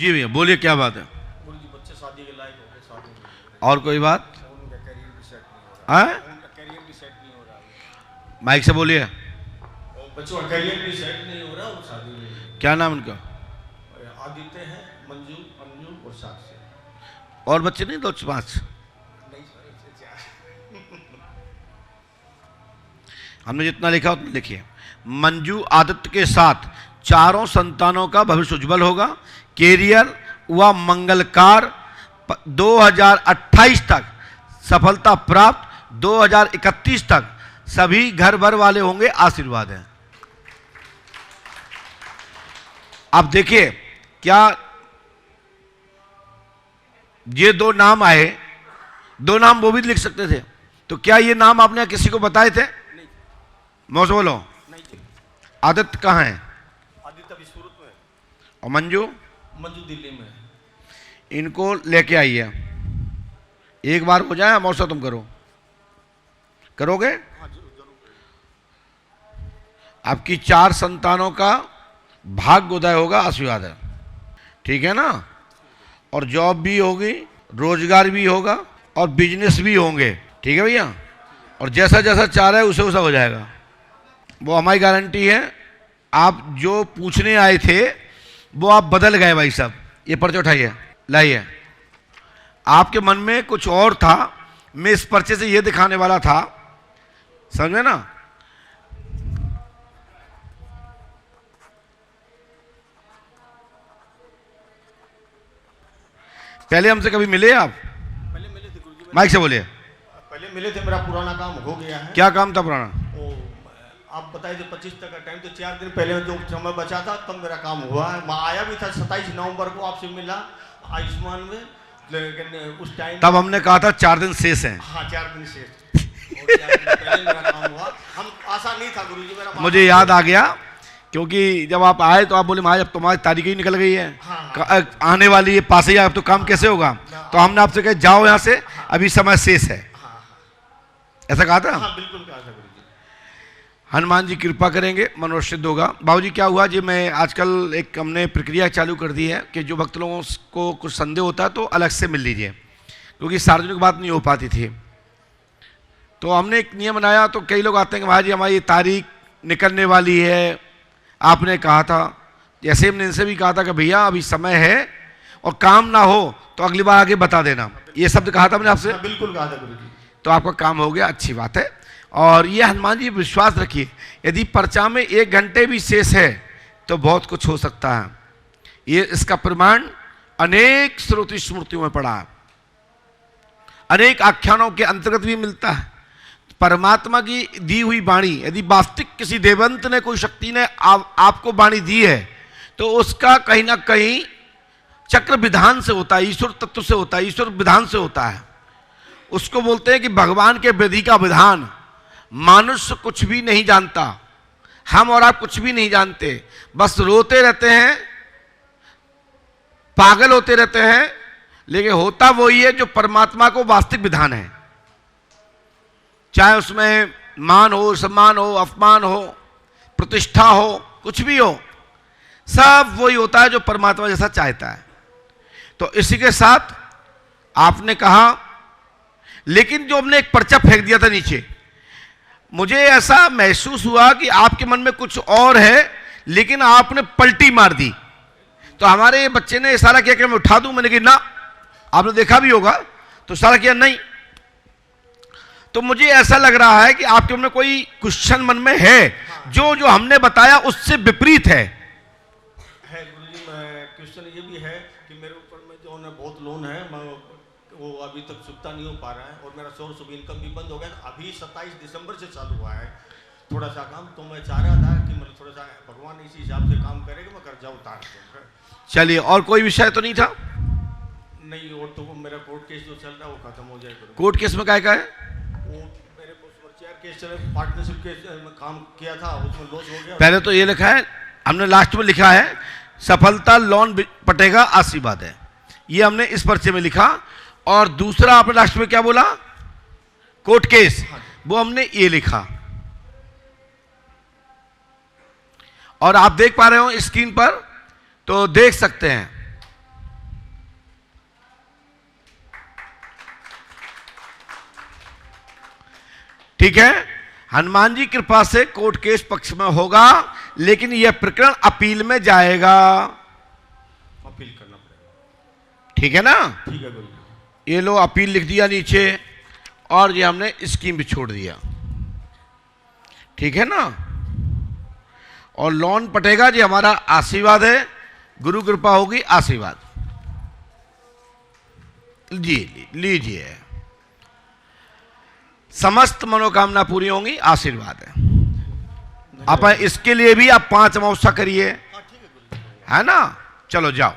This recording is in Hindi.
जी भैया बोलिए, क्या बात है? बच्चे शादी के लायक हो गए, शादी और कोई बात? उनका करियर भी सेट नहीं हो रहा है? उनका करियर भी सेट नहीं हो रहा माइक से बोलिए। बच्चों का करियर भी सेट नहीं हो रहा और शादी नहीं। क्या नाम उनका? आदित्य है, मंजू, अंजू और साक्षी। और बच्चे नहीं? 2-5 नहीं सर, 4। हमने जितना लिखा उतना लिखिए। मंजू आदित्य के साथ चारों संतानों का भविष्य उज्जवल होगा। कैरियर व मंगलकार 2028 तक सफलता प्राप्त, 2031 तक सभी घर भर वाले होंगे। आशीर्वाद है। अब देखिए, क्या ये 2 नाम आए, 2 नाम वो भी लिख सकते थे, तो क्या ये नाम आपने किसी को बताए थे? नहीं। मौसम बोलो। नहीं। आदित्य कहाँ है? आदित्य अभी सूरत में। और मंजू? मंजू दिल्ली में। इनको लेके आइए। एक बार हो जाए। मौसम तुम करो, करोगे? हाँ जरूर। आपकी 4 संतानों का भाग्य उदय होगा। आशीर्वाद है, ठीक है ना? और जॉब भी होगी, रोजगार भी होगा और बिजनेस भी होंगे, ठीक है भैया? और जैसा जैसा चाह रहे उसे वैसा हो जाएगा, वो हमारी गारंटी है। आप जो पूछने आए थे वो आप बदल गए भाई साहब। ये पर्चे उठाइए, लाइए। आपके मन में कुछ और था, मैं इस पर्चे से ये दिखाने वाला था, समझ में ना? पहले हमसे कभी मिले आप? पहले मिले थे गुरुजी। माइक से बोलिए। पहले मिले थे, मेरा पुराना काम हो गया है। क्या काम था पुराना? ओ, आप बताए थे 25 तक का टाइम, तो 4 दिन पहले जो समय बचा था तब मेरा काम हुआ है। मैं आया भी था 27 नवंबर को, आपसे मिला आयुष्मान में, लेकिन उस टाइम तब हमने कहा था 4 दिन शेष हैं। हाँ 4 दिन से और 4 दिन पहले मेरा काम हुआ। हम आशा नहीं था गुरुजी मेरा। मुझे याद आ गया, क्योंकि जब आप आए तो आप बोले महाराज अब तुम्हारी तारीख ही निकल गई है। हाँ। आने वाली है, पास ही अब तो काम कैसे होगा? तो हमने आपसे कहा जाओ यहाँ से, अभी समय शेष है। ऐसा कहा था? हाँ बिल्कुल कहा था गुरुजी। हनुमान जी कृपा करेंगे, मनोरथ सिद्ध होगा। बाबूजी क्या हुआ जी, मैं आजकल एक हमने प्रक्रिया चालू कर दी है कि जो भक्त लोगों को कुछ संदेह होता है तो अलग से मिल लीजिए, क्योंकि सार्वजनिक बात नहीं हो पाती थी। तो हमने एक नियम बनाया, तो कई लोग आते हैं कि महाराज जी हमारी तारीख निकलने वाली है, आपने कहा था। जैसे हमने इनसे भी कहा था कि भैया अभी समय है और काम ना हो तो अगली बार आगे बता देना, ये शब्द कहा था मैंने आपसे। बिल्कुल कहा था गुरुजी। तो आपका काम हो गया, अच्छी बात है। और ये हनुमान जी विश्वास रखिए, यदि पर्चा में 1 घंटे भी शेष है तो बहुत कुछ हो सकता है। ये इसका प्रमाण अनेक श्रुति स्मृतियों में पड़ा है, अनेक आख्यानों के अंतर्गत भी मिलता है। परमात्मा की दी हुई वाणी, यदि वास्तविक किसी देवंत ने, कोई शक्ति ने आपको वाणी दी है तो उसका कहीं ना कहीं चक्र विधान से होता है, ईश्वर तत्व से होता है, ईश्वर विधान से होता है। उसको बोलते हैं कि भगवान के विधि का विधान। मनुष्य कुछ भी नहीं जानता, हम और आप कुछ भी नहीं जानते, बस रोते रहते हैं, पागल होते रहते हैं, लेकिन होता वही है जो परमात्मा को वास्तविक विधान है। चाहे उसमें मान हो, सम्मान हो, अपमान हो, प्रतिष्ठा हो, कुछ भी हो, सब वही होता है जो परमात्मा जैसा चाहता है। तो इसी के साथ आपने कहा, लेकिन जो हमने एक पर्चा फेंक दिया था नीचे, मुझे ऐसा महसूस हुआ कि आपके मन में कुछ और है, लेकिन आपने पलटी मार दी। तो हमारे बच्चे ने इशारा किया कि मैं उठा दूं, मैंने कहा ना, आपने देखा भी होगा, तो इशारा किया नहीं। तो मुझे ऐसा लग रहा है कि आपके मन में कोई क्वेश्चन मन में है, जो जो हमने बताया उससे विपरीत है। गुरुजी, क्वेश्चन ये भी है कि मेरे ऊपर में जो है बहुत लोन है, मैं वो अभी तक चुकता नहीं हो पा रहा है, और मेरा सोर्स ऑफ इनकम भी बंद हो गया। अभी 27 दिसंबर से चालू हुआ है थोड़ा सा काम, तो मैं चाह रहा था कि मतलब थोड़ा सा भगवान इसी हिसाब से काम करेगा, मैं कर्जा उतार दूँ। चलिए, और कोई विषय तो नहीं था? नहीं, और तो मेरा कोर्ट केस जो चल रहा है वो खत्म हो जाएगा। कोर्ट केस में क्या है? वो मेरे शेयर केस चले, पार्टनरशिप के में काम किया था, उसमें लॉस हो गया। पहले तो ये लिखा है, हमने लास्ट में लिखा है सफलता लोन पटेगा, आशीर्वाद है, ये हमने इस पर्चे में लिखा। और दूसरा आपने लास्ट में क्या बोला? कोर्ट केस, वो हमने ये लिखा। और आप देख पा रहे हो स्क्रीन पर, तो देख सकते हैं ठीक है, हनुमान जी कृपा से कोर्ट केस पक्ष में होगा, लेकिन यह प्रकरण अपील में जाएगा। अपील करना पड़ेगा। ठीक है ना? ठीक है गुरुजी। ये लो अपील लिख दिया नीचे, और ये हमने स्कीम भी छोड़ दिया। ठीक है ना? और लोन पटेगा जी, हमारा आशीर्वाद है, गुरु कृपा होगी, आशीर्वाद जी लीजिए। समस्त मनोकामना पूरी होंगी, आशीर्वाद है। आप इसके लिए भी आप 5 अमावस्या करिए, हाँ ठीक है गुरुजी। है ना? चलो जाओ।